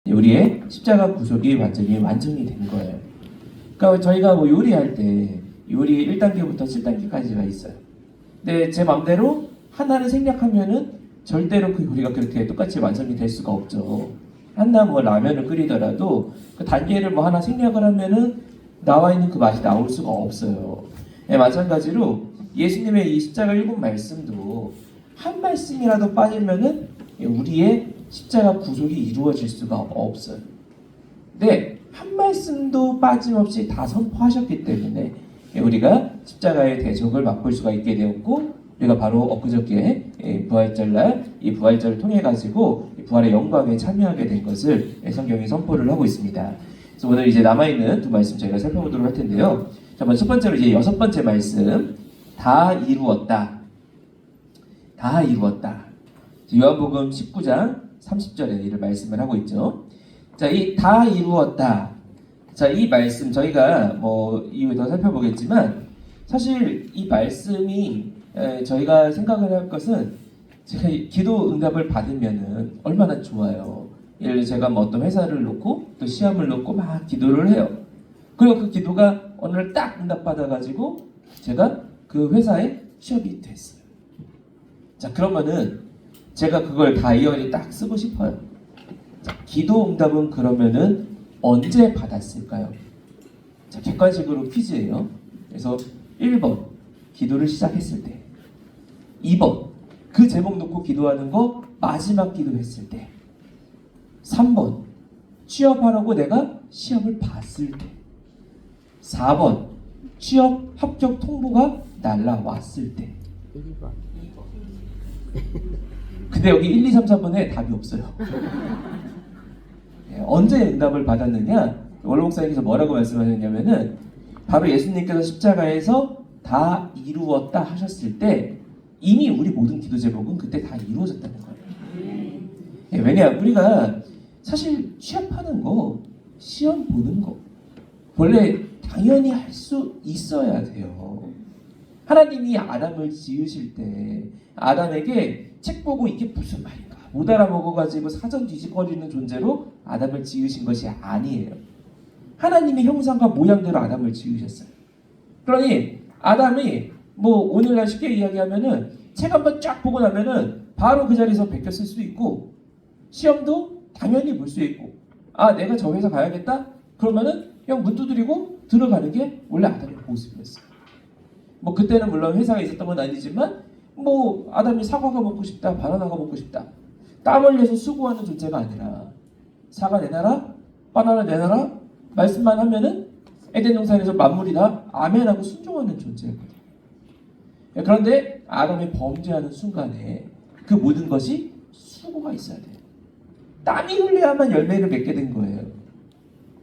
우리의 십자가 구속이 완전히 된 거예요. 그러니까 저희가 뭐 요리할 때 요리 1단계부터 7단계까지가 있어요. 근데 제 마음대로 하나를 생략하면은 절대로 그 요리가 그렇게 똑같이 완성이 될 수가 없죠. 하나 뭐 라면을 끓이더라도 그 단계를 뭐 하나 생략을 하면은 나와 있는 그 맛이 나올 수가 없어요. 네, 마찬가지로 예수님의 이 십자가 7 말씀도 한 말씀이라도 빠지면은 우리의 십자가 구속이 이루어질 수가 없어요. 근데 한 말씀도 빠짐없이 다 선포하셨기 때문에 우리가 십자가의 대속을 맛볼 수가 있게 되었고, 우리가 바로 엊그저께 부활절날 이 부활절을 통해 가지고 부활의 영광에 참여하게 된 것을 성경이 선포를 하고 있습니다. 그래서 오늘 이제 남아있는 두 말씀 저희가 살펴보도록 할 텐데요. 자, 먼저 첫 번째로 이제 6번째 말씀, 다 이루었다. 다 이루었다. 요한복음 19장 30절에 이를 말씀을 하고 있죠. 자, 이 다 이루었다. 자, 이 말씀 저희가 뭐 이후에 더 살펴보겠지만, 사실 이 말씀이 저희가 생각을 할 것은, 제가 기도 응답을 받으면은 얼마나 좋아요. 예를 들어 제가 뭐 어떤 회사를 놓고 또 시험을 놓고 막 기도를 해요. 그리고 그 기도가 어느 날 딱 응답받아가지고 제가 그 회사에 취업이 됐어요. 자, 그러면은 제가 그걸 다이어리에 딱 쓰고 싶어요. 자, 기도 응답은 그러면은 언제 받았을까요? 자, 객관식으로 퀴즈예요. 그래서 1번 기도를 시작했을 때, 2번 그 제목 놓고 기도하는 거 마지막 기도했을 때, 3번 취업하라고 내가 시험을 봤을 때, 4번 취업 합격 통보가 날라왔을 때. 1번. 근데 여기 1, 2, 3, 4번에 답이 없어요. 언제 응답을 받았느냐? 원로 목사님께서 뭐라고 말씀하셨냐면은, 바로 예수님께서 십자가에서 다 이루었다 하셨을 때 이미 우리 모든 기도 제목은 그때 다 이루어졌다는 거예요. 왜냐, 우리가 사실 취업하는 거, 시험 보는 거 원래 당연히 할 수 있어야 돼요. 하나님이 아담을 지으실 때 아담에게 책 보고 이게 무슨 말인가 못 알아먹어가지고 사전 뒤집거리는 존재로 아담을 지으신 것이 아니에요. 하나님의 형상과 모양대로 아담을 지으셨어요. 그러니 아담이 뭐 오늘날 쉽게 이야기하면은 책 한번 쫙 보고 나면은 바로 그 자리에서 베꼈을 수도 있고, 시험도 당연히 볼 수 있고, 아 내가 저 회사 가야겠다 그러면은 그냥 문 두드리고 들어가는 게 원래 아담의 모습이었어요. 뭐 그때는 물론 회사가 있었던 건 아니지만, 뭐 아담이 사과가 먹고 싶다, 바나나가 먹고 싶다, 땀 흘려서 수고하는 존재가 아니라 사과 내놔라, 바나나 내놔라 말씀만 하면은 에덴 동산에서 만물이 다 아멘하고 순종하는 존재였거든요. 그런데 아담이 범죄하는 순간에 그 모든 것이 수고가 있어야 돼요. 땀이 흘려야만 열매를 맺게 된 거예요.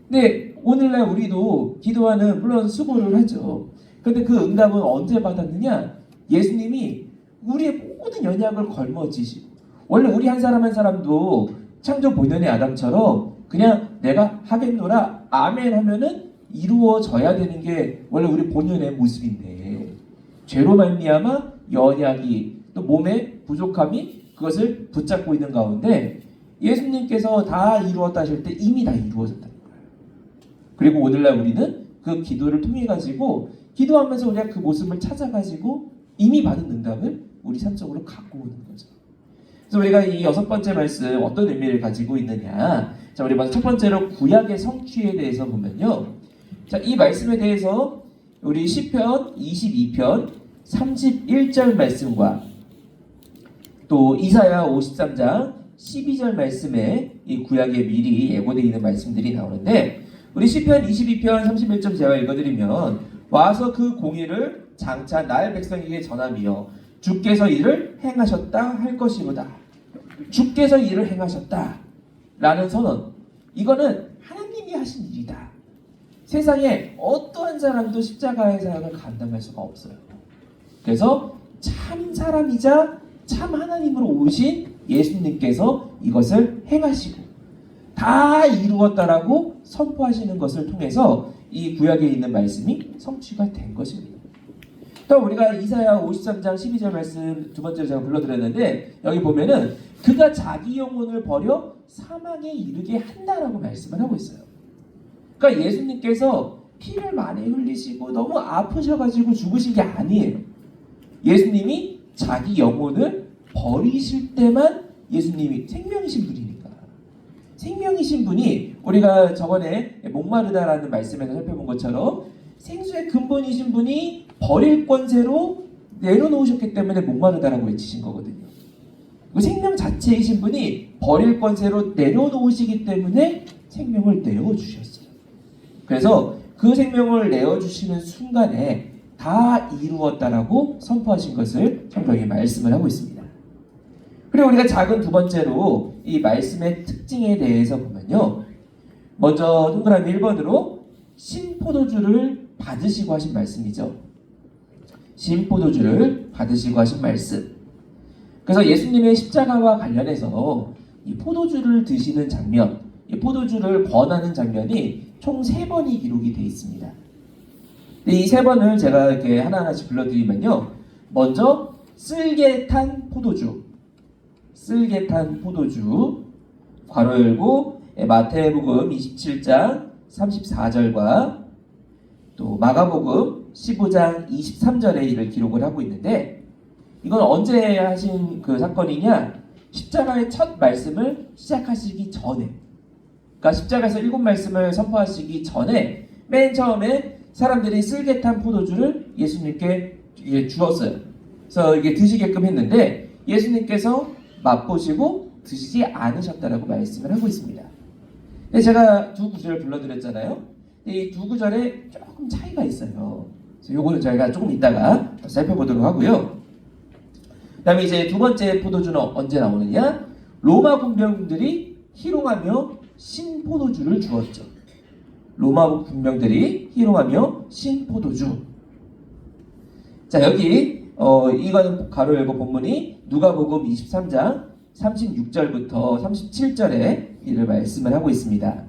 근데 오늘날 우리도 기도하는, 물론 수고를 하죠. 그런데 그 응답은 언제 받았느냐? 예수님이 우리의 모든 연약을 걸머지시고, 원래 우리 한 사람 한 사람도 창조 본연의 아담처럼 그냥 내가 하겠노라 아멘 하면은 이루어져야 되는 게 원래 우리 본연의 모습인데, 죄로 말미암아 연약이, 또 몸의 부족함이 그것을 붙잡고 있는 가운데 예수님께서 다 이루었다 하실 때 이미 다 이루어졌다는 거예요. 그리고 오늘날 우리는 그 기도를 통해 가지고, 기도하면서 우리가 그 모습을 찾아가지고 이미 받은 응답을 우리 삶 속으로 갖고 오는 거죠. 그래서 우리가 이 6번째 말씀 어떤 의미를 가지고 있느냐? 자, 우리 먼저 첫 번째로 구약의 성취에 대해서 보면요. 자, 이 말씀에 대해서 우리 시편 22편 31절 말씀과 또 이사야 53장 12절 말씀에 이 구약에 미리 예고되어 있는 말씀들이 나오는데, 우리 시편 22편 31절 제가 읽어드리면, 와서 그 공의를 장차 나의 백성에게 전하며 주께서 이를 행하셨다 할 것이로다. 주께서 이를 행하셨다 라는 선언, 이거는 하나님이 하신 일이다. 세상에 어떠한 사람도 십자가의 사역을 감당할 수가 없어요. 그래서 참 사람이자 참 하나님으로 오신 예수님께서 이것을 행하시고 다 이루었다라고 선포하시는 것을 통해서 이 구약에 있는 말씀이 성취가 된 것입니다. 또 우리가 이사야 53장 12절 말씀 두 번째로 제가 불러드렸는데, 여기 보면은 그가 자기 영혼을 버려 사망에 이르게 한다라고 말씀을 하고 있어요. 그러니까 예수님께서 피를 많이 흘리시고 너무 아프셔가지고 죽으신 게 아니에요. 예수님이 자기 영혼을 버리실 때만 예수님이 생명이신 분이니까. 생명이신 분이 우리가 저번에 목마르다라는 말씀에서 살펴본 것처럼 생수의 근본이신 분이 버릴 권세로 내려놓으셨기 때문에 목마르다라고 외치신 거거든요. 그 생명 자체이신 분이 버릴 권세로 내려놓으시기 때문에 생명을 내어주셨어요. 그래서 그 생명을 내어주시는 순간에 다 이루었다라고 선포하신 것을 성경이 말씀을 하고 있습니다. 그리고 우리가 작은 두 번째로 이 말씀의 특징에 대해서 보면요. 먼저 동그라미 1번으로 신포도주를 받으시고 하신 말씀이죠. 신포도주를 받으시고 하신 말씀. 그래서 예수님의 십자가와 관련해서 이 포도주를 드시는 장면, 이 포도주를 권하는 장면이 총 3번이 기록이 되어 있습니다. 이 3번을 제가 이렇게 하나하나씩 불러드리면요. 먼저 쓸개 탄 포도주, 쓸개탄 포도주, 괄호 열고 마태복음 27장 34절과 또 마가복음 15장 23절에 이를 기록을 하고 있는데, 이건 언제 하신 그 사건이냐? 십자가의 첫 말씀을 시작하시기 전에, 그러니까 십자가에서 7말씀을 선포하시기 전에 맨 처음에 사람들이 쓸개탄 포도주를 예수님께 주었어요. 그래서 이게 드시게끔 했는데 예수님께서 맛보시고 드시지 않으셨다라고 말씀을 하고 있습니다. 근데 제가 두 구절을 불러드렸잖아요. 이 두 구절에 조금 차이가 있어요. 그래서 요거는 저희가 조금 이따가 살펴보도록 하고요. 그 다음에 이제 두 번째 포도주는 언제 나오느냐? 로마 군병들이 희롱하며 신포도주를 주었죠. 로마 군병들이 희롱하며 신포도주. 자, 여기 이거는 가로 열고 본문이 누가복음 23장 36절부터 37절에 이를 말씀을 하고 있습니다.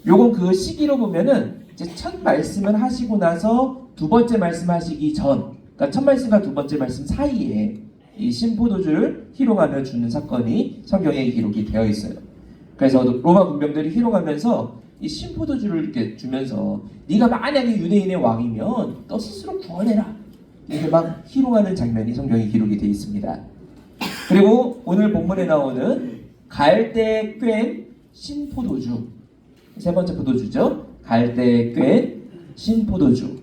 요건 그 시기로 보면은 이제 첫 말씀을 하시고 나서 두 번째 말씀하시기 전, 그러니까 첫 말씀과 두 번째 말씀 사이에 이 신포도주를 희롱하며 주는 사건이 성경에 기록이 되어 있어요. 그래서 로마 군병들이 희롱하면서 이 신포도주를 이렇게 주면서 네가 만약에 유대인의 왕이면 너 스스로 구원해라, 이렇게 막 희롱하는 장면이 성경에 기록이 되어 있습니다. 그리고 오늘 본문에 나오는 갈대에 꿰 신포도주, 세 번째 포도주죠. 갈대에 꿰 신포도주.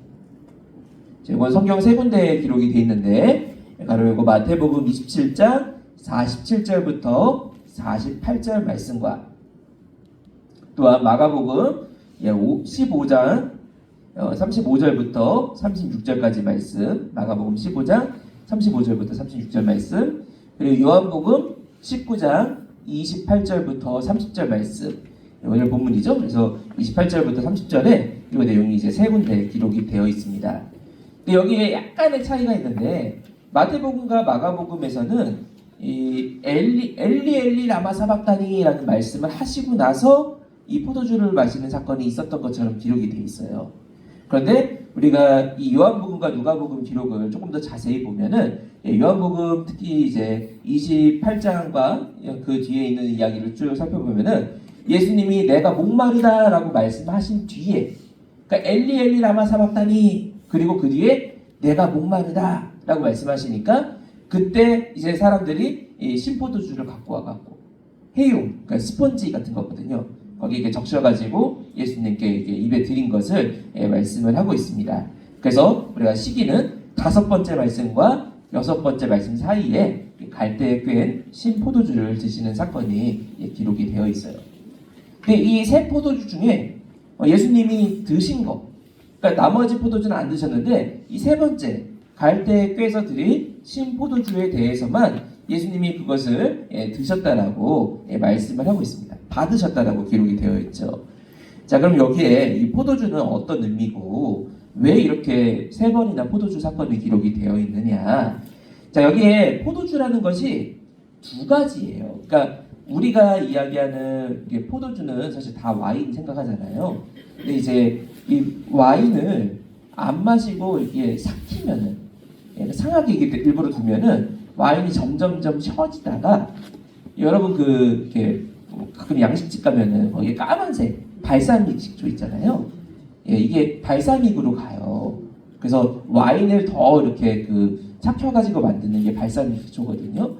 이건 성경 세 군데에 기록이 되어 있는데, 그리고 마태복음 27장 47절부터 48절 말씀과 또한 마가복음 15장 35절부터 36절까지 말씀, 마가복음 15장 35절부터 36절 말씀, 그리고 요한복음 19장 28절부터 30절 말씀, 오늘 본문이죠. 그래서 28절부터 30절에 이 내용이 이제 세 군데 기록이 되어 있습니다. 근데 여기에 약간의 차이가 있는데, 마태복음과 마가복음에서는 이 엘리 라마 사박다니라는 말씀을 하시고 나서 이 포도주를 마시는 사건이 있었던 것처럼 기록이 되어 있어요. 그런데 우리가 이 요한복음과 누가복음 기록을 조금 더 자세히 보면은, 요한복음 특히 이제 28장과 그 뒤에 있는 이야기를 쭉 살펴보면은 예수님이 내가 목마르다라고 말씀하신 뒤에, 그러니까 엘리 라마 사박다니, 그리고 그 뒤에 내가 목마르다라고 말씀하시니까 그때 이제 사람들이 이 신포도주를 갖고 와갖고 해용, 그러니까 스펀지 같은 거거든요. 거기에 이렇게 적셔가지고 예수님께 이렇게 입에 들인 것을 말씀을 하고 있습니다. 그래서 우리가 시기는 5번째 말씀과 6번째 말씀 사이에 갈대에 꿰 신포도주를 드시는 사건이 기록이 되어 있어요. 근데 이 세 포도주 중에 예수님이 드신 거, 그러니까 나머지 포도주는 안 드셨는데 이 세 번째 갈대에 꿰서 드린 신포도주에 대해서만 예수님이 그것을 드셨다라고 말씀을 하고 있습니다. 받으셨다라고 기록이 되어 있죠. 자, 그럼 여기에 이 포도주는 어떤 의미고 왜 이렇게 3번이나 포도주 사건이 기록이 되어 있느냐? 자, 여기에 포도주라는 것이 두 가지예요. 그러니까 우리가 이야기하는 포도주는 사실 다 와인 생각하잖아요. 근데 이제 이 와인을 안 마시고 이게 삭히면은, 상하게 일부러 두면은 와인이 점점점 쉬워지다가 여러분 이렇게 가끔 양식집 가면은 거기에 까만색 발사믹 식초 있잖아요. 예, 이게 발사믹으로 가요. 그래서 와인을 더 이렇게 삭혀가지고 만드는 게 발사믹 식초거든요.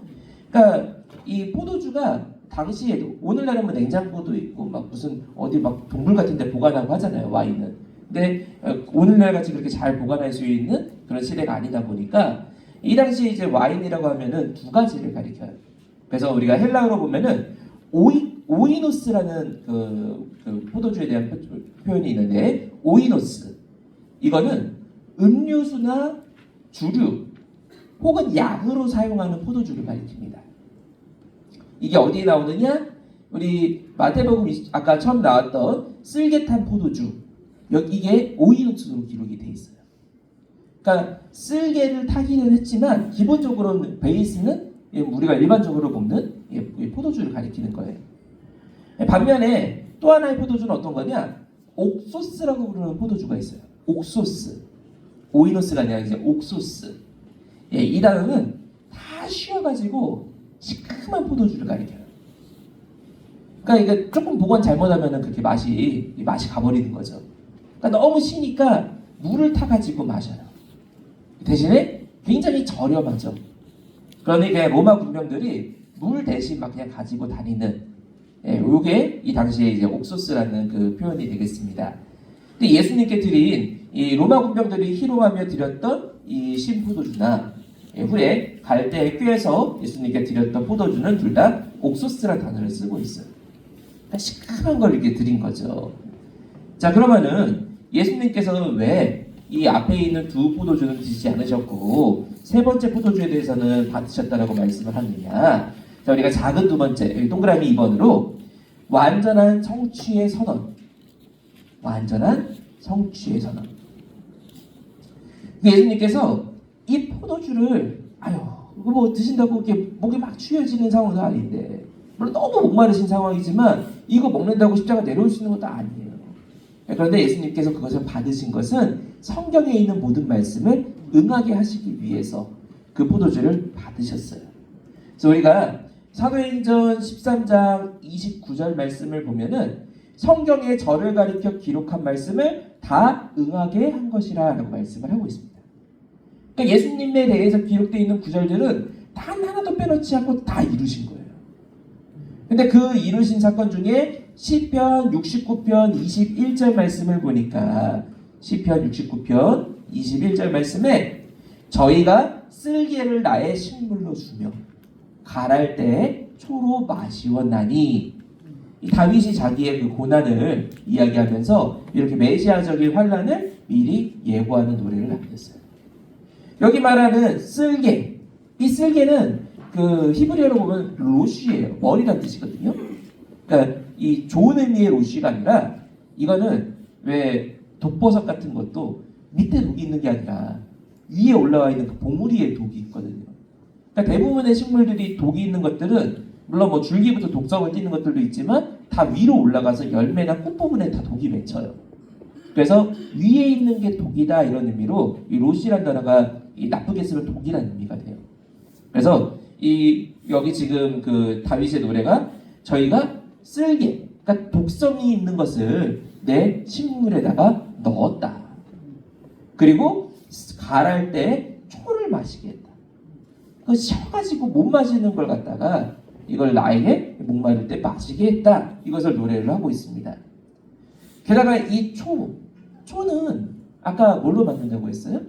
그러니까 이 포도주가 당시에도 오늘날은 뭐 냉장고도 있고 막 무슨 어디 막 동굴 같은데 보관하고 하잖아요, 와인은. 근데 오늘날 같이 그렇게 잘 보관할 수 있는 그런 시대가 아니다 보니까 이 당시에 이제 와인이라고 하면은 두 가지를 가리켜요. 그래서 우리가 헬라어로 보면은 오이노스라는 포도주에 대한 표현이 있는데, 오이노스 이거는 음료수나 주류 혹은 약으로 사용하는 포도주를 가리킵니다. 이게 어디에 나오느냐? 우리 마태복음 아까 처음 나왔던 쓸개탄 포도주, 이게 오이노스로 기록이 돼 있어요. 그러니까 쓸개를 타기는 했지만 기본적으로는 베이스는 우리가 일반적으로 먹는 포도주를 가리키는 거예요. 반면에 또 하나의 포도주는 어떤 거냐? 옥소스라고 부르는 포도주가 있어요. 옥소스. 오이노스가 아니라 이제 옥소스. 예, 이 단어는 다 쉬어가지고 시큼한 포도주를 가리켜요. 그러니까 이게 조금 보관 잘못하면 그렇게 맛이 가버리는 거죠. 그러니까 너무 쉬니까 물을 타가지고 마셔요. 대신에 굉장히 저렴하죠. 그러니까 로마 군병들이 물 대신 막 그냥 가지고 다니는, 요게 이 당시에 이제 옥소스라는 표현이 되겠습니다. 근데 예수님께 드린 이 로마 군병들이 희롱하며 드렸던 이 신포도주나 후에 갈대의 꾀에서 예수님께 드렸던 포도주는 둘 다 옥소스라는 단어를 쓰고 있어요. 그러니까 시큼한 걸 이렇게 드린 거죠. 자, 그러면은 예수님께서는 왜 이 앞에 있는 두 포도주는 드시지 않으셨고 세 번째 포도주에 대해서는 받으셨다라고 말씀을 하느냐? 자, 우리가 작은 두 번째, 여기 동그라미 2번으로 완전한 성취의 선언. 완전한 성취의 선언. 예수님께서 이 포도주를 이거 뭐 드신다고 이렇게 목이 막 추여지는 상황도 아닌데, 물론 너무 목마르신 상황이지만 이거 먹는다고 십자가 내려올 수 있는 것도 아니에요. 그런데 예수님께서 그것을 받으신 것은 성경에 있는 모든 말씀을 응하게 하시기 위해서 그 포도주를 받으셨어요. 그래서 우리가 사도행전 13장 29절 말씀을 보면은 성경에 저를 가리켜 기록한 말씀을 다 응하게 한 것이라 라고 말씀을 하고 있습니다. 그러니까 예수님에 대해서 기록되어 있는 구절들은 단 하나도 빼놓지 않고 다 이루신 거예요. 근데 그 이루신 사건 중에 시편 69편 21절 말씀을 보니까 시편 69편 21절 말씀에 저희가 쓸개를 나의 식물로 주며 갈할 때에 초로 마시웠나니, 이 다윗이 자기의 그 고난을 이야기하면서 이렇게 메시아적인 환난을 미리 예고하는 노래를 남겼어요. 여기 말하는 쓸개, 이 쓸개는 히브리어로 보면 로쉬예요. 머리란 뜻이거든요. 그러니까 이 좋은 의미의 로쉬가 아니라, 이거는 왜 독버섯 같은 것도 밑에 독이 있는 게 아니라 위에 올라와 있는 그 봉우리에 독이 있거든요. 그러니까 대부분의 식물들이 독이 있는 것들은 물론 뭐 줄기부터 독성을 띠는 것들도 있지만 다 위로 올라가서 열매나 꽃 부분에 다 독이 맺혀요. 그래서 위에 있는 게 독이다, 이런 의미로 이 로시란 단어가 나쁘게 쓰면 독이라는 의미가 돼요. 그래서 여기 지금 다윗의 노래가 저희가 쓸개, 그러니까 독성이 있는 것을 내 식물에다가 넣었다. 그리고 갈할 때 초를 마시게 했다. 그 쉬어가지고 못 마시는 걸 갖다가 이걸 나에게 목마를 때 마시게 했다. 이것을 노래를 하고 있습니다. 게다가 이 초는 아까 뭘로 만든다고 했어요?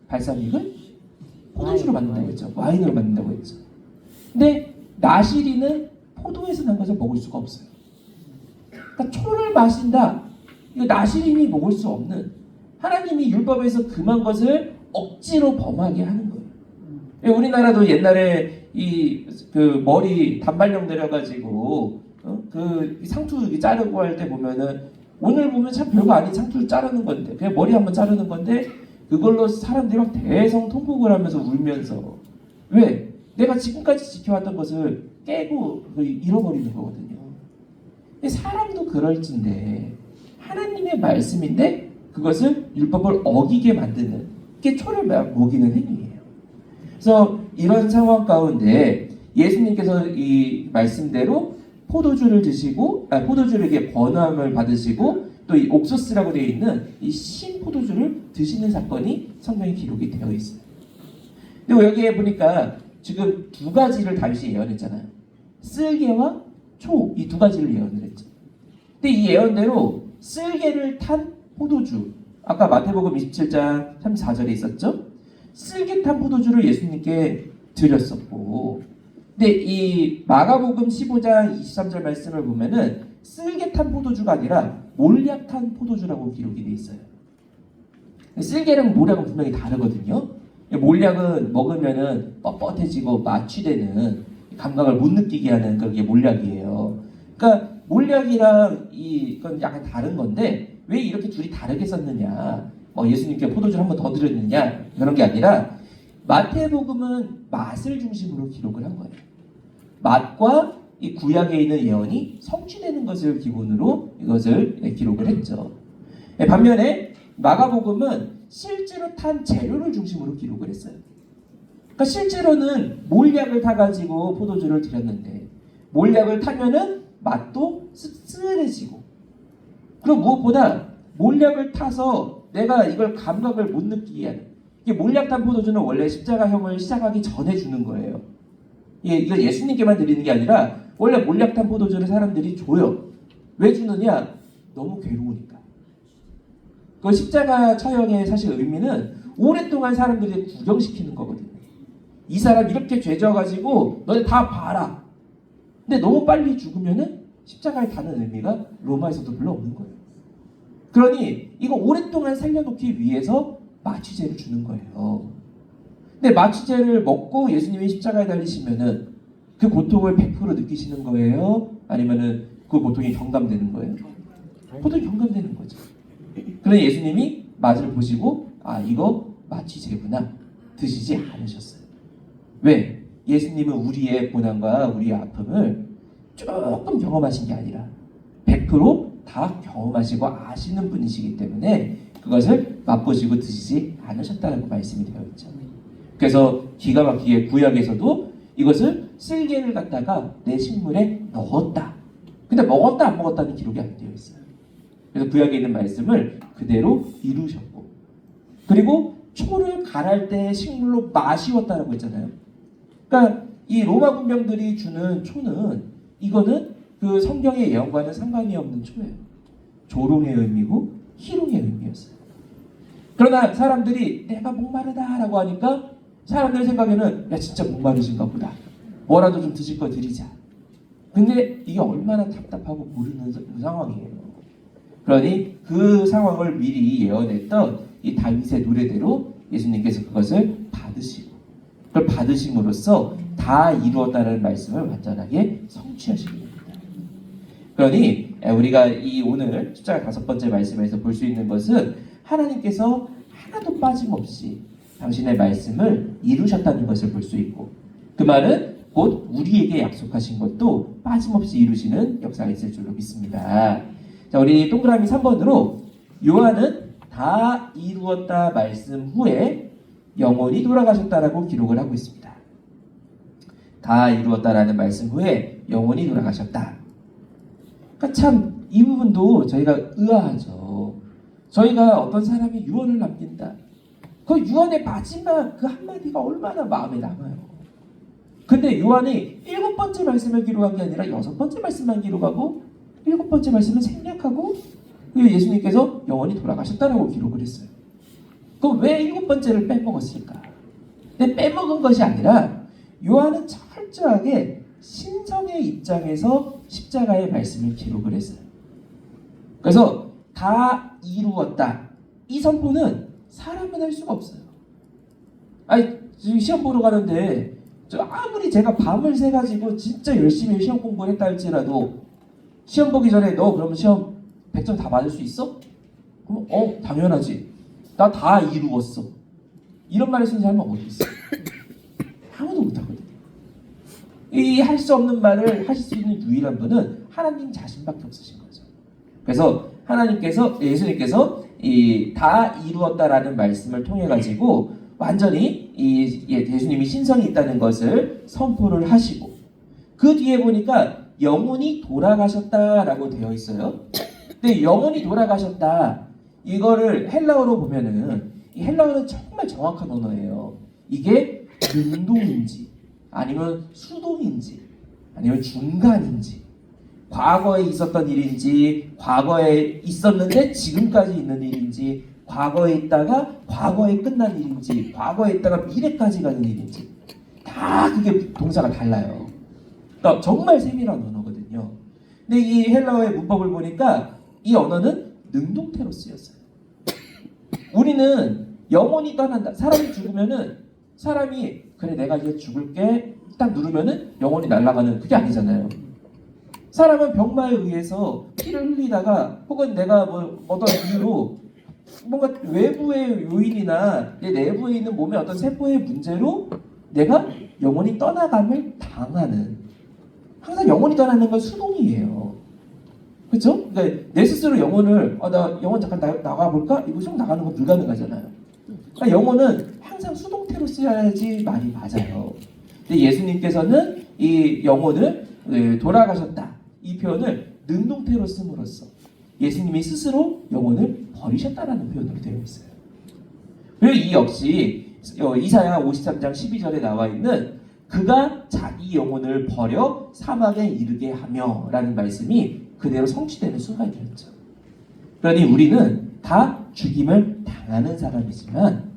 발사믹을? 포도주로 만든다고 했죠. 와인으로 만든다고 했죠. 근데 나시리는 포도에서 난 것을 먹을 수가 없어요. 그러니까 초를 마신다. 이거 나시린이 먹을 수 없는, 하나님이 율법에서 금한 것을 억지로 범하게 하는 거예요. 우리나라도 옛날에 머리 단발령 내려가지고 상투 자르고 할 때 보면은, 오늘 보면 참 별거 아닌 상투를 자르는 건데, 그냥 머리 한번 자르는 건데 그걸로 사람들이 막 대성통곡을 하면서 울면서, 왜? 내가 지금까지 지켜왔던 것을 깨고 잃어버리는 거거든요. 근데 사람도 그럴진데 하나님의 말씀인데 그것을 율법을 어기게 만드는 게 초를 먹이는 행위예요. 그래서 이런 상황 가운데 예수님께서 이 말씀대로 포도주를 드시고 포도주를 이렇게 권함을 받으시고 또 이 옥수수라고 되어 있는 이 신 포도주를 드시는 사건이 성경에 기록이 되어 있어요. 그리고 여기에 보니까 지금 두 가지를 다윗이 예언했잖아요. 쓸개와 초, 이 두 가지를 예언을 했죠. 근데 이 예언대로 쓸개를 탄 포도주, 아까 마태복음 27장 34절에 있었죠. 쓸개 탄 포도주를 예수님께 드렸었고, 근데 이 마가복음 15장 23절 말씀을 보면은 쓸개 탄 포도주가 아니라 몰약 탄 포도주라고 기록이 돼 있어요. 쓸개랑 몰약은 분명히 다르거든요. 몰약은 먹으면은 뻣뻣해지고 마취되는 감각을 못 느끼게 하는 그게 몰약이에요. 그러니까 몰약이랑 이건 약간 다른 건데 왜 이렇게 둘이 다르게 썼느냐? 예수님께 포도주를 한 번 더 드렸느냐? 그런 게 아니라 마태복음은 맛을 중심으로 기록을 한 거예요. 맛과 이 구약에 있는 예언이 성취되는 것을 기본으로 이것을 기록을 했죠. 반면에 마가복음은 실제로 탄 재료를 중심으로 기록을 했어요. 그러니까 실제로는 몰약을 타가지고 포도주를 드렸는데 몰약을 타면은 맛도 씁쓸해지고 그리고 무엇보다 몰약을 타서 내가 이걸 감각을 못 느끼게 하는 이게 몰약 탄 포도주는 원래 십자가형을 시작하기 전에 주는 거예요. 이거 예수님께만 드리는 게 아니라 원래 몰약 탄 포도주를 사람들이 줘요. 왜 주느냐? 너무 괴로우니까. 그 십자가 처형의 사실 의미는 오랫동안 사람들이 구경시키는 거거든요. 이 사람 이렇게 죄져가지고 너네 다 봐라. 근데 너무 빨리 죽으면은 십자가에 가는 의미가 로마에서도 별로 없는 거예요. 그러니 이거 오랫동안 살려놓기 위해서 마취제를 주는 거예요. 근데 마취제를 먹고 예수님이 십자가에 달리시면은 그 고통을 100% 느끼시는 거예요? 아니면은 그 고통이 경감되는 거예요? 고통이 경감되는 거죠. 그러니 예수님이 맛을 보시고 이거 마취제구나 드시지 않으셨어요. 왜? 예수님은 우리의 고난과 우리의 아픔을 조금 경험하신 게 아니라 100%다 경험하시고 아시는 분이시기 때문에 그것을 맛보시고 드시지 않으셨다라고 말씀이 되어 있죠. 그래서 기가 막히게 구약에서도 이것을 쓸개를 갖다가 내 식물에 넣었다. 근데 먹었다 안 먹었다는 기록이 안 되어 있어요. 그래서 구약에 있는 말씀을 그대로 이루셨고 그리고 초를 갈할 때 식물로 마시웠다라고 했잖아요. 그러니까 이 로마 군병들이 주는 초는 이거는 그 성경의 예언과는 상관이 없는 초예요. 조롱의 의미고 희롱의 의미였어요. 그러나 사람들이 내가 목마르다라고 하니까 사람들 생각에는 야 진짜 목마르신가 보다. 뭐라도 좀 드실 거 드리자. 근데 이게 얼마나 답답하고 모르는 상황이에요. 그러니 그 상황을 미리 예언했던 이 다윗의 노래대로 예수님께서 그것을 받으시고 그걸 받으심으로써 다 이루었다는 말씀을 완전하게 성취하시는 겁니다. 그러니 우리가 이 오늘 십자가 5번째 말씀에서 볼 수 있는 것은 하나님께서 하나도 빠짐없이 당신의 말씀을 이루셨다는 것을 볼 수 있고 그 말은 곧 우리에게 약속하신 것도 빠짐없이 이루시는 역사가 있을 줄로 믿습니다. 자, 우리 동그라미 3번으로 요한은 다 이루었다 말씀 후에 영원히 돌아가셨다라고 기록을 하고 있습니다. 다 이루었다라는 말씀 후에 영원히 돌아가셨다. 그러니까 참 이 부분도 저희가 의아하죠. 저희가 어떤 사람이 유언을 남긴다. 그 유언의 마지막 그 한마디가 얼마나 마음에 남아요. 근데 요한이 7번째 말씀을 기록한 게 아니라 6번째 말씀만 기록하고 7번째 말씀은 생략하고 예수님께서 영원히 돌아가셨다라고 기록을 했어요. 그럼 왜 7번째를 빼먹었을까? 근데 빼먹은 것이 아니라 요한은 철저하게 신성의 입장에서 십자가의 말씀을 기록을 했어요. 그래서 다 이루었다. 이 선포는 사람은 할 수가 없어요. 시험 보러 가는데 아무리 제가 밤을 새가지고 진짜 열심히 시험 공부를 했다 할지라도 시험 보기 전에 너 그러면 시험 100점 다 받을 수 있어? 그럼 당연하지. 나 다 이루었어. 이런 말을 쓰는 사람은 어디 있어? 아무도 못하거든요. 이 할 수 없는 말을 하실 수 있는 유일한 분은 하나님 자신밖에 없으신 거죠. 그래서 예수님께서 이 다 이루었다라는 말씀을 통해 가지고 완전히 예수님이 신성이 있다는 것을 선포를 하시고 그 뒤에 보니까 영혼이 돌아가셨다라고 되어 있어요. 근데 영혼이 돌아가셨다 이거를 헬라어로 보면은 이 헬라어는 정말 정확한 언어예요. 이게 능동인지 아니면 수동인지 아니면 중간인지 과거에 있었던 일인지 과거에 있었는데 지금까지 있는 일인지 과거에 있다가 과거에 끝난 일인지 과거에 있다가 미래까지 가는 일인지 다 그게 동사가 달라요. 그러니까 정말 세밀한 언어거든요. 근데 이 헬라어의 문법을 보니까 이 언어는 능동태로 쓰였어요. 우리는 영혼이 떠난다. 사람이 죽으면은 사람이 그래 내가 이제 죽을게 딱 누르면은 영혼이 날아가는 그게 아니잖아요. 사람은 병마에 의해서 피를 흘리다가 혹은 내가 뭐 어떤 이유로 뭔가 외부의 요인이나 내 내부에 있는 몸의 어떤 세포의 문제로 내가 영혼이 떠나감을 당하는 항상 영혼이 떠나는 건 수동이에요. 그렇죠? 그러니까 내 스스로 영혼을 나 영혼 잠깐 나가볼까? 이거 좀 나가는 건 불가능하잖아요. 그러니까 영혼은 항상 수동태로 쓰여야지 말이 맞아요. 근데 예수님께서는 이 영혼을 돌아가셨다 이 표현을 능동태로 씀으로써 예수님이 스스로 영혼을 버리셨다라는 표현으로 되어 있어요. 그리고 이 역시 이사야 53장 12절에 나와 있는 그가 자기 영혼을 버려 사막에 이르게 하며 라는 말씀이 그대로 성취되는 순간이었죠. 그러니 우리는 다 죽임을 당하는 사람이지만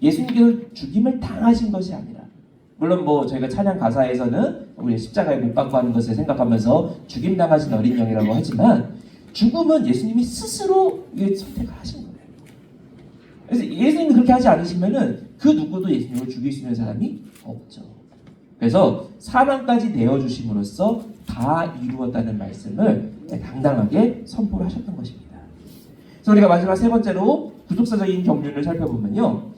예수님께서 죽임을 당하신 것이 아니라 물론 뭐 저희가 찬양 가사에서는 우리 십자가에 못 박고 하는 것을 생각하면서 죽임 당하신 어린 양이라고 하지만 죽음은 예수님이 스스로 선택을 하신 거예요. 그래서 예수님이 그렇게 하지 않으시면은 그 누구도 예수님을 죽일 수 있는 사람이 없죠. 그래서 사망까지 내어주심으로써 다 이루었다는 말씀을 당당하게 선포를 하셨던 것입니다. 그래서 우리가 마지막 세 번째로 구속사적인 경륜을 살펴보면요.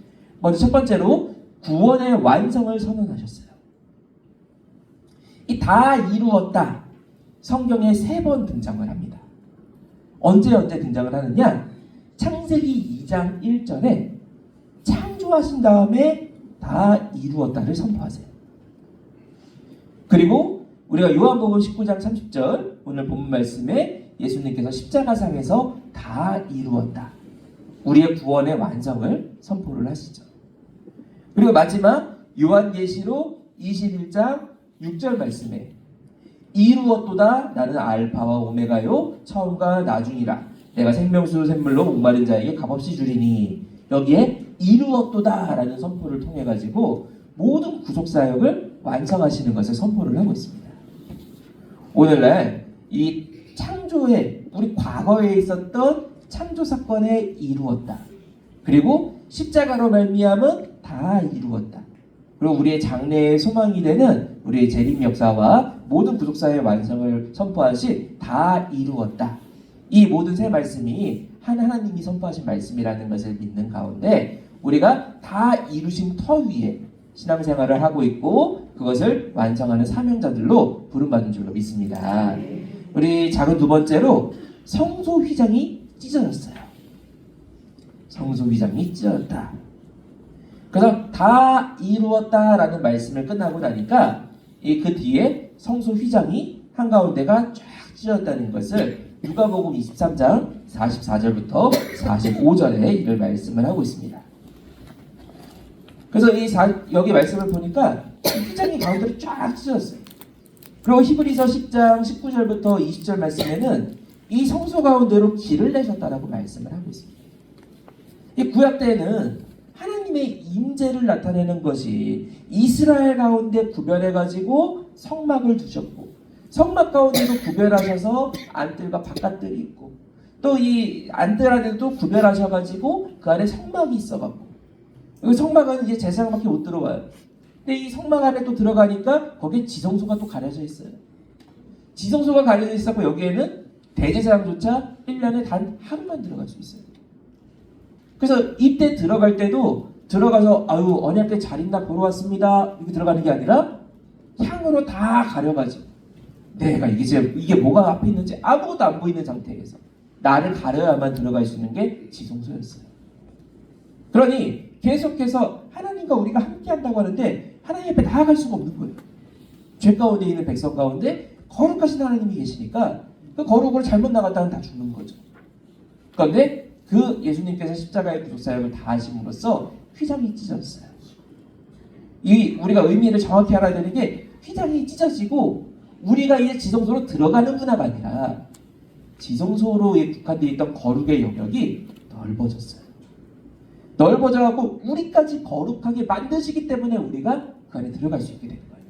먼저 첫 번째로 구원의 완성을 선언하셨어요. 이 다 이루었다. 성경에 3번 등장을 합니다. 언제 등장을 하느냐? 창세기 2장 1절에 창조하신 다음에 다 이루었다를 선포하세요. 그리고 우리가 요한복음 19장 30절 오늘 본문 말씀에 예수님께서 십자가상에서 다 이루었다. 우리의 구원의 완성을 선포를 하시죠. 그리고 마지막 요한계시록 21장 6절 말씀에 이루었도다 나는 알파와 오메가요 처음과 나중이라 내가 생명수 샘물로 목마른 자에게 값없이 주리니 여기에 이루었도다 라는 선포를 통해 가지고 모든 구속사역을 완성하시는 것을 선포를 하고 있습니다. 오늘날 이 창조에 우리 과거에 있었던 창조 사건에 이루었다. 그리고 십자가로 말미암은 다 이루었다. 그리고 우리의 장래의 소망이 되는 우리의 재림 역사와 모든 구속사의 완성을 선포하신 다 이루었다. 이 모든 세 말씀이 하나님이 선포하신 말씀이라는 것을 믿는 가운데 우리가 다 이루신 터 위에 신앙생활을 하고 있고 그것을 완성하는 사명자들로 부름받은 줄로 믿습니다. 우리 작은 두 번째로 성소 휘장이 찢어졌어요. 성소 휘장이 찢어졌다. 그래서 다 이루었다라는 말씀을 끝나고 나니까 그 뒤에 성소 휘장이 한가운데가 쫙 찢어졌다는 것을 누가복음 23장 44절부터 45절에 이를 말씀을 하고 있습니다. 그래서 여기 말씀을 보니까 휘장이 가운데로 쫙 찢어졌어요. 그리고 히브리서 10장 19절부터 20절 말씀에는 이 성소 가운데로 길을 내셨다라고 말씀을 하고 있습니다. 이 구약 때는 하나님의 임재를 나타내는 것이 이스라엘 가운데 구별해가지고 성막을 두셨고 성막 가운데도 구별하셔서 안뜰과 바깥뜰이 있고 또 이 안뜰 안에도 구별하셔가지고 그 안에 성막이 있어갖고 그 성막은 이제 제사장밖에 못 들어와요. 근데 이 성막 안에 또 들어가니까 거기에 지성소가 또 가려져 있어요. 지성소가 가려져 있었고 여기에는 대제사장조차 1년에 단 하루만 들어갈 수 있어요. 그래서 이때 들어갈 때도 들어가서 아유 언약궤 잘 있나 보러 왔습니다 이렇게 들어가는 게 아니라 향으로 다 가려가지고 내가 이게 뭐가 앞에 있는지 아무것도 안 보이는 상태에서 나를 가려야만 들어갈 수 있는 게 지성소였어요. 그러니 계속해서 하나님과 우리가 함께한다고 하는데 하나님 앞에 나아갈 수가 없는 거예요. 죄 가운데 있는 백성 가운데 거룩하신 하나님이 계시니까 그 거룩을 잘못 나갔다면 다 죽는 거죠. 그런데 그 예수님께서 십자가의 구속사역을 다 하심으로써 휘장이 찢어졌어요. 이 우리가 의미를 정확히 알아야 되는 게 휘장이 찢어지고 우리가 이제 지성소로 들어가는 문화가 아니라 지성소로에 국한되어 있던 거룩의 영역이 넓어졌어요. 넓어져갖고 우리까지 거룩하게 만드시기 때문에 우리가 그 안에 들어갈 수 있게 된 거예요.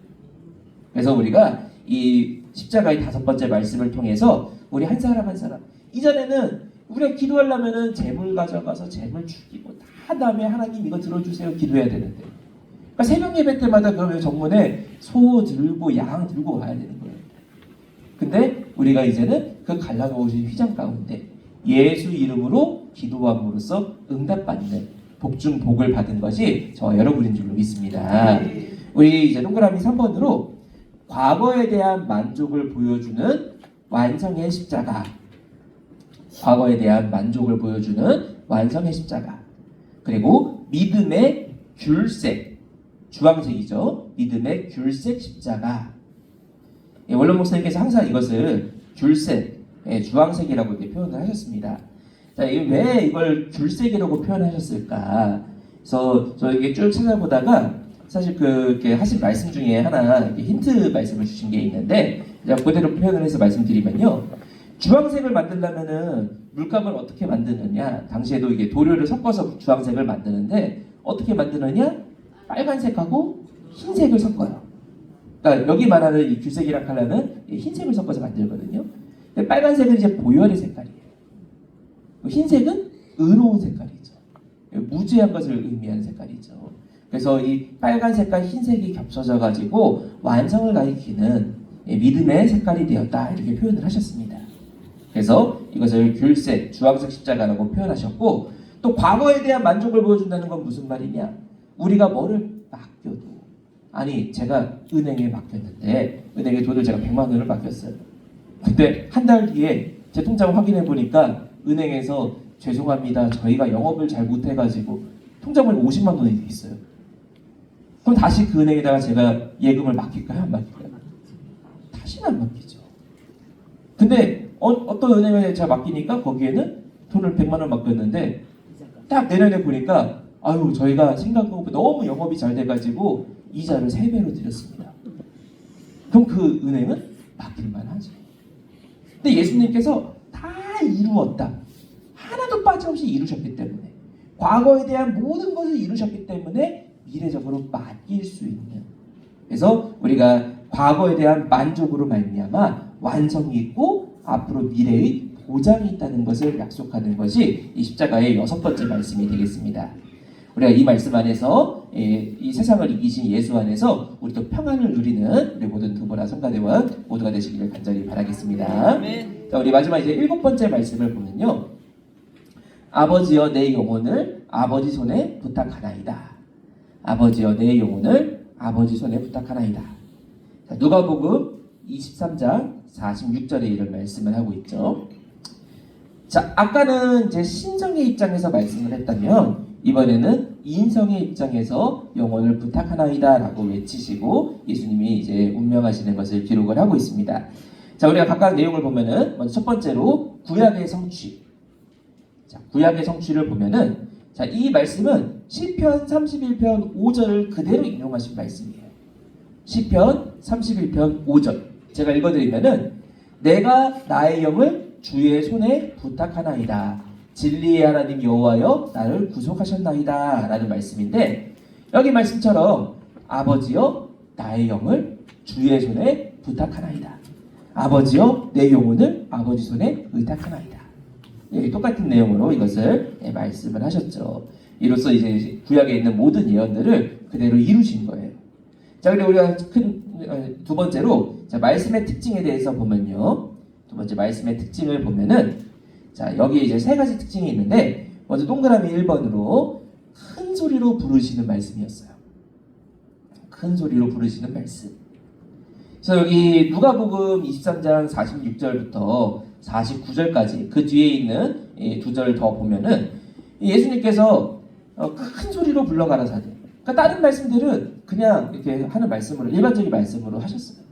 그래서 우리가 이 십자가의 5번째 말씀을 통해서 우리 한 사람 한 사람 이전에는 우리가 기도하려면은 재물 가져가서 재물 죽이고 다 한 다음에 하나님 이거 들어주세요 기도해야 되는데 그러니까 새벽 예배 때마다 그러면 정문에 소 들고 양 들고 와야 되는 거예요. 근데 우리가 이제는 그 갈라놓으신 휘장 가운데 예수 이름으로 기도함으로써 응답받는 복중 복을 받은 것이 저와 여러분인 줄로 믿습니다. 우리 이제 동그라미 3번으로 과거에 대한 만족을 보여주는 완성의 십자가, 과거에 대한 만족을 보여주는 완성의 십자가, 그리고 믿음의 귤색, 주황색이죠. 믿음의 귤색 십자가. 원론 목사님께서 항상 이것을 귤색, 주황색이라고 이렇게 표현을 하셨습니다. 자, 왜 이걸 귤색이라고 표현하셨을까? 그래서 저 이게 쭉 찾아보다가 사실 그렇게 하신 말씀 중에 하나 이렇게 힌트 말씀을 주신 게 있는데 제가 그대로 표현을 해서 말씀드리면요. 주황색을 만들려면은 물감을 어떻게 만드느냐? 당시에도 이게 도료를 섞어서 주황색을 만드는데 어떻게 만드느냐? 빨간색하고 흰색을 섞어요. 그러니까 여기 말하는 이 귤색이랑 컬러는 흰색을 섞어서 만들거든요. 근데 빨간색은 이제 보혈의 색깔이에요. 흰색은 의로운 색깔이죠. 무죄한 것을 의미하는 색깔이죠. 그래서 이 빨간색과 흰색이 겹쳐져 가지고 완성을 가리키는 믿음의 색깔이 되었다 이렇게 표현을 하셨습니다. 그래서 이것을 귤색, 주황색 십자가라고 표현하셨고 또 과거에 대한 만족을 보여준다는 건 무슨 말이냐? 우리가 뭐를 맡겨도 아니 제가 은행에 맡겼는데 은행에 돈을 제가 100만 원을 맡겼어요. 근데 한 달 뒤에 제 통장을 확인해 보니까 은행에서 죄송합니다. 저희가 영업을 잘 못해가지고 통장에 50만 원이 돼 있어요. 그럼 다시 그 은행에다가 제가 예금을 맡길까요? 안 맡길까요? 다시는 안 맡기죠. 근데 어떤 은행에 제가 맡기니까 거기에는 돈을 100만 원 맡겼는데 딱 내년에 보니까 아유 저희가 생각한 것보다 너무 영업이 잘 돼가지고 이자를 3배로 드렸습니다. 그럼 그 은행은 맡길만 하죠. 근데 예수님께서 다 이루었다. 하나도 빠짐없이 이루셨기 때문에 과거에 대한 모든 것을 이루셨기 때문에 미래적으로 맡길 수 있는 그래서 우리가 과거에 대한 만족으로 말미암아 완성이 있고 앞으로 미래의 보장이 있다는 것을 약속하는 것이 이 십자가의 6번째 말씀이 되겠습니다. 우리가 이 말씀 안에서 이 세상을 이기신 예수 안에서 우리도 평안을 누리는 우리 모든 두보라 성가대원 모두가 되시기를 간절히 바라겠습니다. 자, 우리 마지막 이제 7번째 말씀을 보면요. 아버지여 내 영혼을 아버지 손에 부탁하나이다. 아버지여 내 영혼을 아버지 손에 부탁하나이다. 자, 누가복음 23장 46절에 이런 말씀을 하고 있죠. 자, 아까는 이제 신성의 입장에서 말씀을 했다면 이번에는 인성의 입장에서 영혼을 부탁하나이다 라고 외치시고 예수님이 이제 운명하시는 것을 기록을 하고 있습니다. 자, 우리가 각각 내용을 보면은 먼저 첫 번째로 구약의 성취. 자, 구약의 성취를 보면은 자, 이 말씀은 시편 31편 5절을 그대로 인용하신 말씀이에요. 시편 31편 5절. 제가 읽어드리면은 내가 나의 영을 주의 손에 부탁하나이다. 진리의 하나님 여호와여 나를 구속하셨나이다 라는 말씀인데 여기 말씀처럼 아버지여 나의 영을 주의 손에 부탁하나이다. 아버지여 내 영혼을 아버지 손에 의탁하나이다. 똑같은 내용으로 이것을 말씀을 하셨죠. 이로써 이제 구약에 있는 모든 예언들을 그대로 이루신 거예요. 자, 그리고 우리가 두 번째로 자, 말씀의 특징에 대해서 보면요. 두 번째 말씀의 특징을 보면은 자, 여기에 이제 3가지 특징이 있는데 먼저 동그라미 1번으로 큰 소리로 부르시는 말씀이었어요. 큰 소리로 부르시는 말씀. 그래서 여기 누가복음 23장 46절부터 49절까지 그 뒤에 있는 2절 더 보면은 예수님께서 큰 소리로 불러 가라사대 그러니까 다른 말씀들은 그냥 이렇게 하는 말씀으로 일반적인 말씀으로 하셨어요.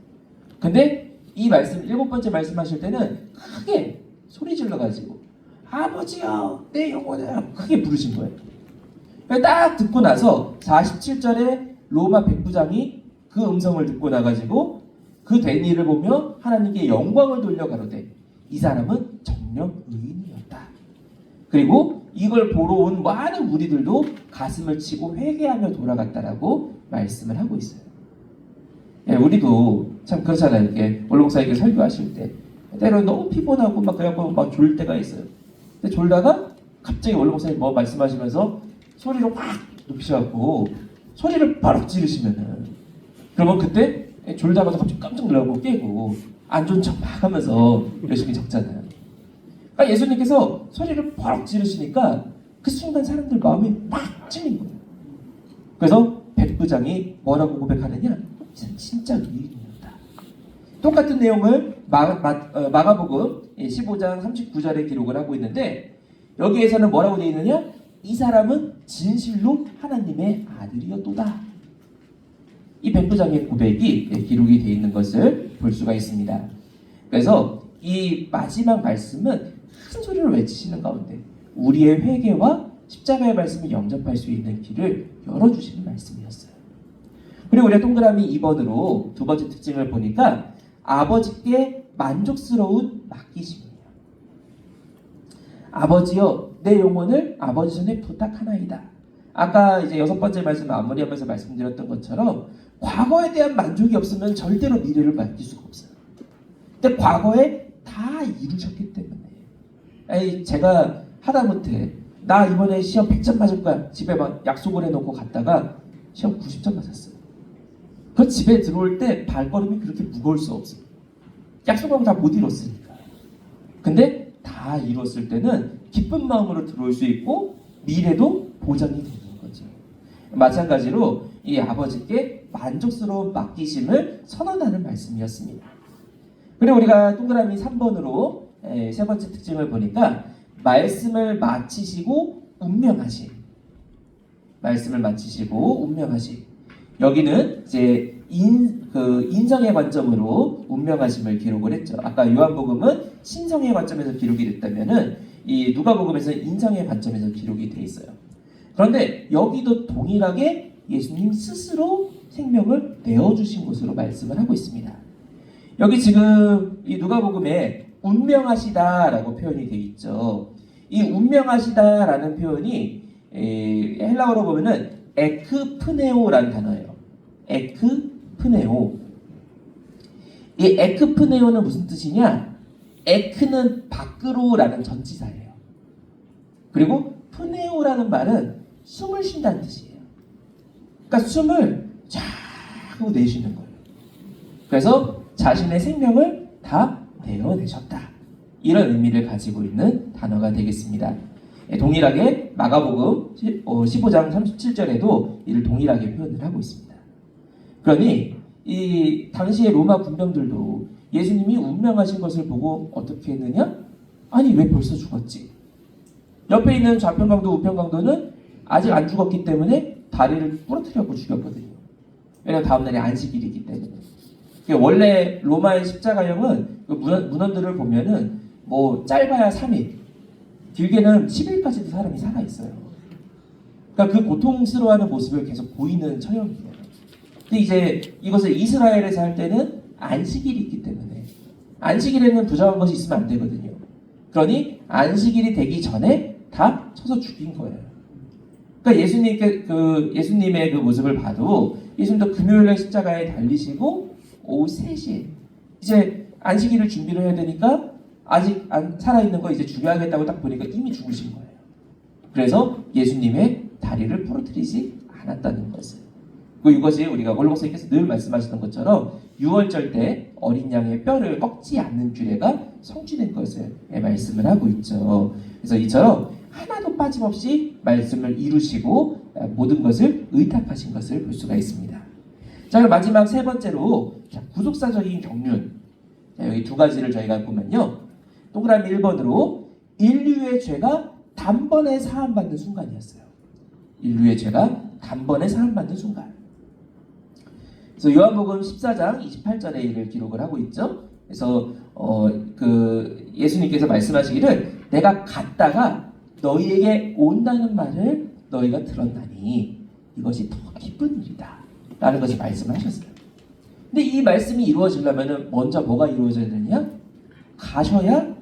근데 이 말씀 7번째 말씀하실 때는 크게 소리 질러가지고 아버지여 내 영혼을 크게 부르신 거예요. 그러니까 딱 듣고 나서 47절에 로마 백부장이 그 음성을 듣고 나가지고 그 된 일을 보며 하나님께 영광을 돌려 가로되 이 사람은 정녕 의인이었다. 그리고 이걸 보러 온 많은 무리들도 가슴을 치고 회개하며 돌아갔다라고 말씀을 하고 있어요. 예, 우리도 참 그렇잖아요. 이렇게 원로목사님께 설교하실 때 때로는 너무 피곤하고 막 그래갖고 막 졸 때가 있어요. 근데 졸다가 갑자기 원로목사님 뭐 말씀하시면서 소리를 확 높이셔갖고 소리를 바로 지르시면은 그러면 그때 졸다가도 갑자기 깜짝 놀라고 깨고 안 좋은 척 막 하면서 열심히 적잖아요. 그러니까 예수님께서 소리를 바로 지르시니까 그 순간 사람들 마음이 막 찔린 거예요. 그래서 백부장이 뭐라고 고백하느냐? 진짜 의인이었다. 똑같은 내용을 마가복음 15장 39절에 기록을 하고 있는데 여기에서는 뭐라고 되어 있느냐? 이 사람은 진실로 하나님의 아들이었도다. 이 백부장의 고백이 기록이 되어 있는 것을 볼 수가 있습니다. 그래서 이 마지막 말씀은 큰 소리를 외치시는 가운데 우리의 회개와 십자가의 말씀을 영접할 수 있는 길을 열어주시는 말씀이었어요. 그리고 우리가 동그라미 2번으로 두 번째 특징을 보니까 아버지께 만족스러운 맡기심이에요. 아버지여 내 영혼을 아버지 손에 부탁하나이다. 아까 이제 6번째 말씀 마무리하면서 말씀드렸던 것처럼 과거에 대한 만족이 없으면 절대로 미래를 맡길 수가 없어요. 근데 과거에 다 이루셨기 때문에 에이 제가 하다못해 나 이번에 시험 100점 맞을 거야 집에 막 약속을 해놓고 갔다가 시험 90점 맞았어요. 그 집에 들어올 때 발걸음이 그렇게 무거울 수 없어요. 약속하고 다 못 이뤘으니까. 근데 다 이뤘을 때는 기쁜 마음으로 들어올 수 있고 미래도 보장이 되는 거죠. 마찬가지로 이 아버지께 만족스러운 맡기심을 선언하는 말씀이었습니다. 그리고 우리가 동그라미 3번으로 세 번째 특징을 보니까 말씀을 마치시고 운명하심. 말씀을 마치시고 운명하심. 여기는 이제 인성의 관점으로 운명하심을 기록을 했죠. 아까 요한복음은 신성의 관점에서 기록이 됐다면은 이 누가복음에서는 인성의 관점에서 기록이 돼 있어요. 그런데 여기도 동일하게 예수님 스스로 생명을 내어주신 것으로 말씀을 하고 있습니다. 여기 지금 이 누가복음에 운명하시다라고 표현이 되어 있죠. 이 운명하시다라는 표현이 헬라어로 보면은 에크프네오라는 단어예요. 에크프네오. 이 에크프네오는 무슨 뜻이냐? 에크는 밖으로라는 전치사예요. 그리고 프네오라는 말은 숨을 쉰다는 뜻이에요. 그러니까 숨을 쫙 하고 내쉬는 거예요. 그래서 자신의 생명을 다 내어내셨다. 이런 의미를 가지고 있는 단어가 되겠습니다. 동일하게 마가복음 15장 37절에도 이를 동일하게 표현을 하고 있습니다. 그러니 이 당시의 로마 군병들도 예수님이 운명하신 것을 보고 어떻게 했느냐? 아니 왜 벌써 죽었지? 옆에 있는 좌편강도 우편강도는 아직 안 죽었기 때문에 다리를 부러뜨려고 죽였거든요. 왜냐하면 다음날이 안식일이기 때문에. 원래 로마의 십자가형은 그 문헌들을 보면은 뭐 짧아야 3일, 길게는 10일까지도 사람이 살아있어요. 그러니까 그 고통스러워하는 모습을 계속 보이는 처형이에요. 근데 이제 이것을 이스라엘에서 할 때는 안식일이 있기 때문에 안식일에는 부정한 것이 있으면 안 되거든요. 그러니 안식일이 되기 전에 다 쳐서 죽인 거예요. 그러니까 예수님의 그 모습을 봐도 예수님도 금요일날 십자가에 달리시고 오후 3시에 이제 안식일을 준비를 해야 되니까 아직 안 살아있는 거 이제 죽여야겠다고 딱 보니까 이미 죽으신 거예요. 그래서 예수님의 다리를 부러뜨리지 않았다는 것을. 그리고 이것이 우리가 원로목사님께서 늘 말씀하시던 것처럼 유월절 때 어린 양의 뼈를 꺾지 않는 규례가 성취된 것을 말씀을 하고 있죠. 그래서 이처럼 하나도 빠짐없이 말씀을 이루시고 모든 것을 의탁하신 것을 볼 수가 있습니다. 자, 그럼 마지막 세 번째로 구속사적인 경륜. 자, 여기 두 가지를 저희가 보면요. 동그라미 1번으로 인류의 죄가 단번에 사함받는 순간이었어요. 인류의 죄가 단번에 사함받는 순간. 그래서 요한복음 14장 28절에 이를 기록을 하고 있죠. 그래서 예수님께서 말씀하시기를 내가 갔다가 너희에게 온다는 말을 너희가 들었나니 이것이 더 기쁜 일이다 라는 것을 말씀을 하셨어요. 근데 이 말씀이 이루어지려면 먼저 뭐가 이루어져야 되느냐? 가셔야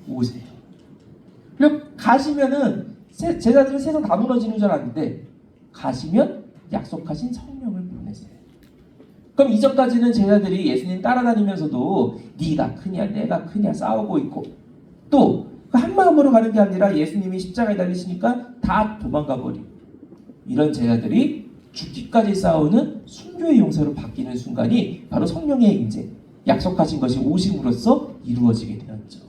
오세요. 그리고 가시면은 제자들은 세상 다 무너지는 줄 알았는데 가시면 약속하신 성령을 보내세요. 그럼 이전까지는 제자들이 예수님 따라다니면서도 네가 크냐 내가 크냐 싸우고 있고 또 한 마음으로 가는 게 아니라 예수님이 십자가에 달리시니까 다 도망가 버리고 이런 제자들이 죽기까지 싸우는 순교의 용사로 바뀌는 순간이 바로 성령의 임재, 약속하신 것이 오심으로써 이루어지게 되었죠.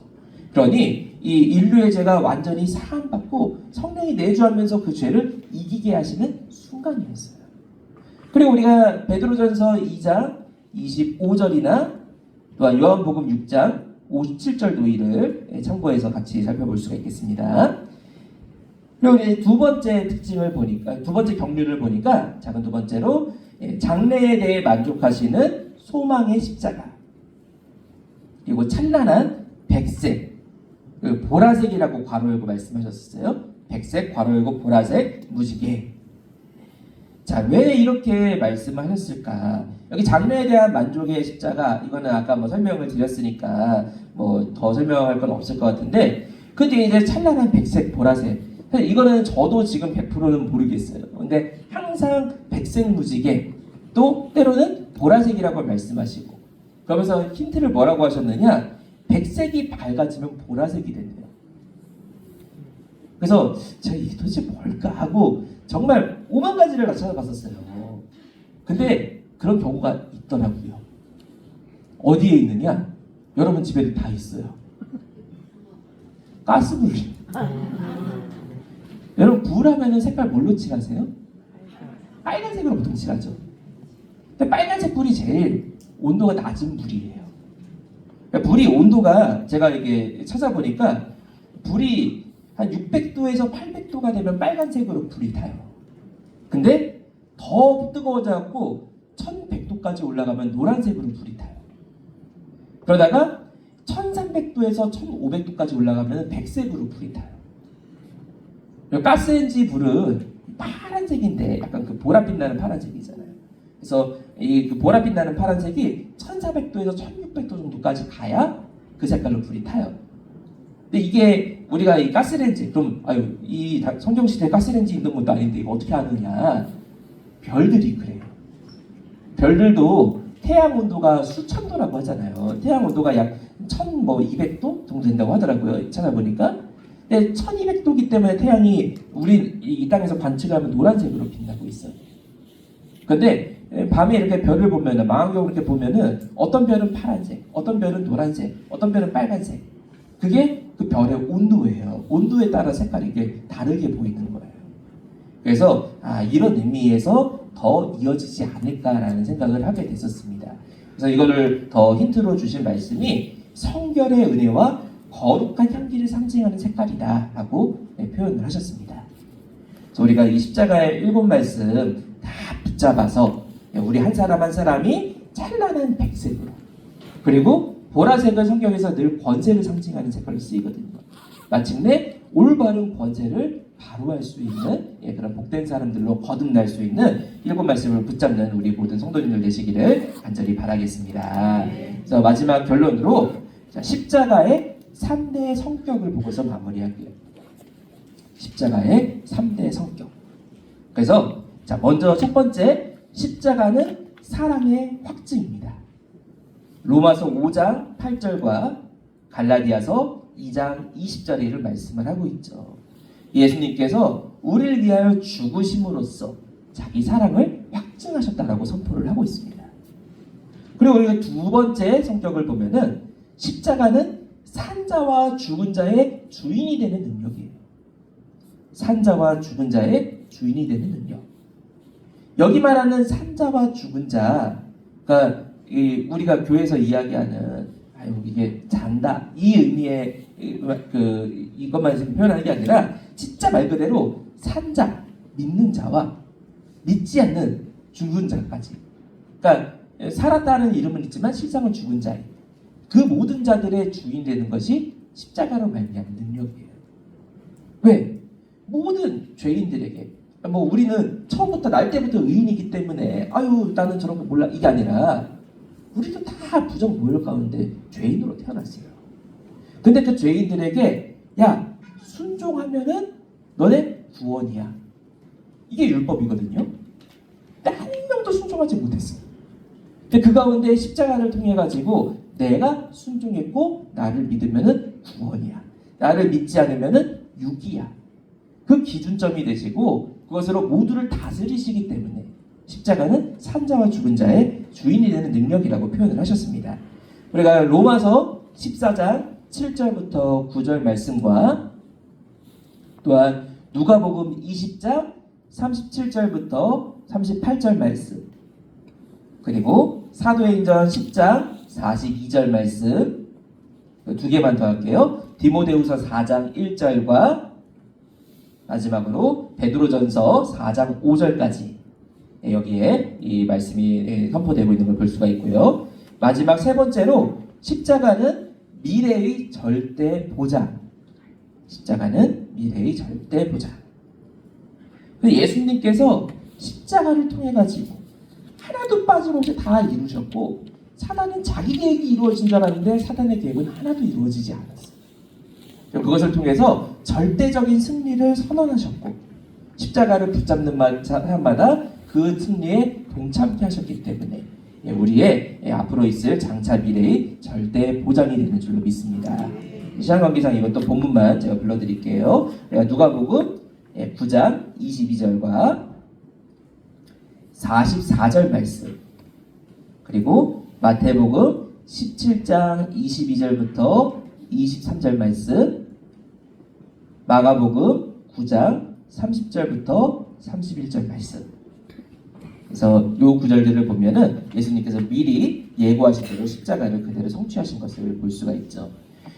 그러니 이 인류의 죄가 완전히 사함받고 성령이 내주하면서 그 죄를 이기게 하시는 순간이었어요. 그리고 우리가 베드로전서 2장 25절이나 또한 요한복음 6장 57절도 이를 참고해서 같이 살펴볼 수가 있겠습니다. 그리고 이제 두 번째 특징을 보니까, 두 번째 경륜을 보니까, 작은 두 번째로 장래에 대해 만족하시는 소망의 십자가, 그리고 찬란한 백색, 보라색이라고 괄호 열고 말씀하셨어요. 백색, 괄호 열고 보라색, 무지개. 자, 왜 이렇게 말씀하셨을까? 여기 장래에 대한 만족의 십자가, 이거는 아까 뭐 설명을 드렸으니까 뭐 더 설명할 건 없을 것 같은데, 그 뒤에 이제 찬란한 백색, 보라색. 이거는 저도 지금 100%는 모르겠어요. 근데 항상 백색 무지개, 또 때로는 보라색이라고 말씀하시고, 그러면서 힌트를 뭐라고 하셨느냐? 백색이 밝아지면 보라색이 된대요. 그래서 제가 이게 도대체 뭘까 하고 정말 5만 가지를 다 찾아봤었어요. 근데 그런 경우가 있더라고요. 어디에 있느냐? 여러분 집에도 다 있어요. 가스불. 여러분 불 하면은 색깔 뭘로 칠하세요? 빨간색으로 보통 칠하죠. 근데 빨간색 불이 제일 온도가 낮은 불이에요. 그러니까 불이 온도가 제가 이게 찾아보니까 불이 한 600도에서 800도가 되면 빨간색으로 불이 타요. 근데 더 뜨거워져갖고 1100도까지 올라가면 노란색으로 불이 타요. 그러다가 1300도에서 1500도까지 올라가면 백색으로 불이 타요. 가스레인지 불은 파란색인데 약간 그 보랏빛 나는 파란색이잖아요. 그래서 이 그 보랏빛 나는 파란색이 1400도에서 1600도 정도까지 가야 그 색깔로 불이 타요. 근데 이게 우리가 이 가스레인지, 그럼 이 성경시대에 가스레인지 있는 것도 아닌데 이거 어떻게 아느냐? 별들이 그래요. 별들도 태양 온도가 수천 도라고 하잖아요. 태양 온도가 약 1200도 정도 된다고 하더라고요. 찾아보니까. 근데 1200도기 때문에 태양이 우리 이 땅에서 관측하면 노란색으로 빛나고 있어요. 근데 밤에 이렇게 별을 보면은, 망원경으로 이렇게 보면은 어떤 별은 파란색, 어떤 별은 노란색, 어떤 별은 빨간색. 그게 그 별의 온도예요. 온도에 따라 색깔이 이게 다르게 보이는 거예요. 그래서 이런 의미에서 더 이어지지 않을까라는 생각을 하게 됐었습니다. 그래서 이거를 더 힌트로 주신 말씀이 성결의 은혜와 거룩한 향기를 상징하는 색깔이다 라고 표현을 하셨습니다. 그래서 우리가 이 십자가의 7말씀 다 붙잡아서 우리 한 사람 한 사람이 찬란한 백색으로, 그리고 보라색은 성경에서 늘 권세를 상징하는 색깔로 쓰이거든요. 마침내 올바른 권세를 바로할 수 있는 그런 복된 사람들로 거듭날 수 있는 7말씀을 붙잡는 우리 모든 성도님들 되시기를 간절히 바라겠습니다. 그래서 마지막 결론으로 십자가의 3대 성격을 보고서 마무리할게요. 십자가의 3대 성격. 그래서 먼저 첫 번째, 십자가는 사랑의 확증입니다. 로마서 5장 8절과 갈라디아서 2장 20절을 말씀을 하고 있죠. 예수님께서 우리를 위하여 죽으심으로써 자기 사랑을 확증하셨다라고 선포를 하고 있습니다. 그리고 우리가 두 번째 성격을 보면은 십자가는 산자와 죽은 자의 주인이 되는 능력이에요. 산자와 죽은 자의 주인이 되는 능력. 여기 말하는 산자와 죽은 자, 그러니까 우리가 교회에서 이야기하는 이게 잔다 이 의미의 이것만 지금 표현하는 게 아니라 진짜 말 그대로 산자, 믿는 자와 믿지 않는 죽은 자까지. 그러니까 살았다는 이름은 있지만 실상은 죽은 자예요. 그 모든 자들의 주인 되는 것이 십자가로 말미암은 능력이에요. 왜? 모든 죄인들에게, 뭐 우리는 처음부터 날 때부터 의인이기 때문에 아유 나는 저런 거 몰라 이게 아니라 우리도 다 부정 모혈 가운데 죄인으로 태어났어요. 근데 그 죄인들에게 야 순종하면은 너네 구원이야. 이게 율법이거든요. 근데 한 명도 순종하지 못했어. 근데 그 가운데 십자가를 통해 가지고 내가 순종했고 나를 믿으면은 구원이야. 나를 믿지 않으면은 육이야. 그 기준점이 되시고 그것으로 모두를 다스리시기 때문에 십자가는 산자와 죽은 자의 주인이 되는 능력이라고 표현을 하셨습니다. 우리가 로마서 14장 7절부터 9절 말씀과 또한 누가복음 20장 37절부터 38절 말씀 그리고 사도행전 10장 42절 말씀 두 개만 더 할게요. 디모데후서 4장 1절과 마지막으로 베드로전서 4장 5절까지 여기에 이 말씀이 선포되고 있는 걸 볼 수가 있고요. 마지막 세 번째로 십자가는 미래의 절대 보장. 십자가는 미래의 절대 보장. 예수님께서 십자가를 통해 가지고 하나도 빠짐없이 다 이루셨고 사단은 자기 계획이 이루어진 줄 알았는데 사단의 계획은 하나도 이루어지지 않았어요. 그것을 통해서 절대적인 승리를 선언하셨고 십자가를 붙잡는 사람마다 그 승리에 동참케 하셨기 때문에 우리의 앞으로 있을 장차 미래의 절대 보장이 되는 줄로 믿습니다. 시간 관계상 이것도 본문만 제가 불러드릴게요. 누가복음 9장 22절과 44절 말씀 그리고 마태복음 17장 22절부터 23절 말씀 마가복음 9장 30절부터 31절 말씀 그래서 이 구절들을 보면은 예수님께서 미리 예고하신 대로 십자가를 그대로 성취하신 것을 볼 수가 있죠.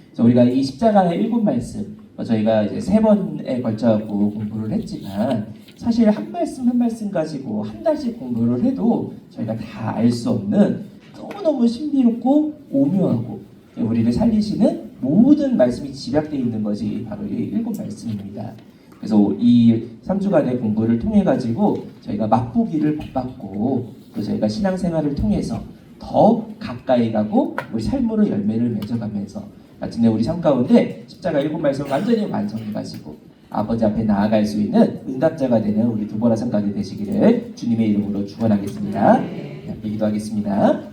그래서 우리가 이 십자가의 7말씀 저희가 이제 3번에 걸쳐갖고 공부를 했지만 사실 한 말씀 한 말씀 가지고 한 달씩 공부를 해도 저희가 다 알 수 없는 너무너무 신비롭고 오묘하고 우리를 살리시는 모든 말씀이 집약되어 있는 것이 바로 이 7말씀입니다. 그래서 이 3주간의 공부를 통해 가지고 저희가 맛보기를 받고 또 저희가 신앙생활을 통해서 더 가까이 가고 우리 삶으로 열매를 맺어가면서 마침내 우리 삶 가운데 십자가 7말씀을 완전히 완성해가지고 아버지 앞에 나아갈 수 있는 응답자가 되는 우리 두보라 성가대 되시기를 주님의 이름으로 축원하겠습니다. 기도하겠습니다.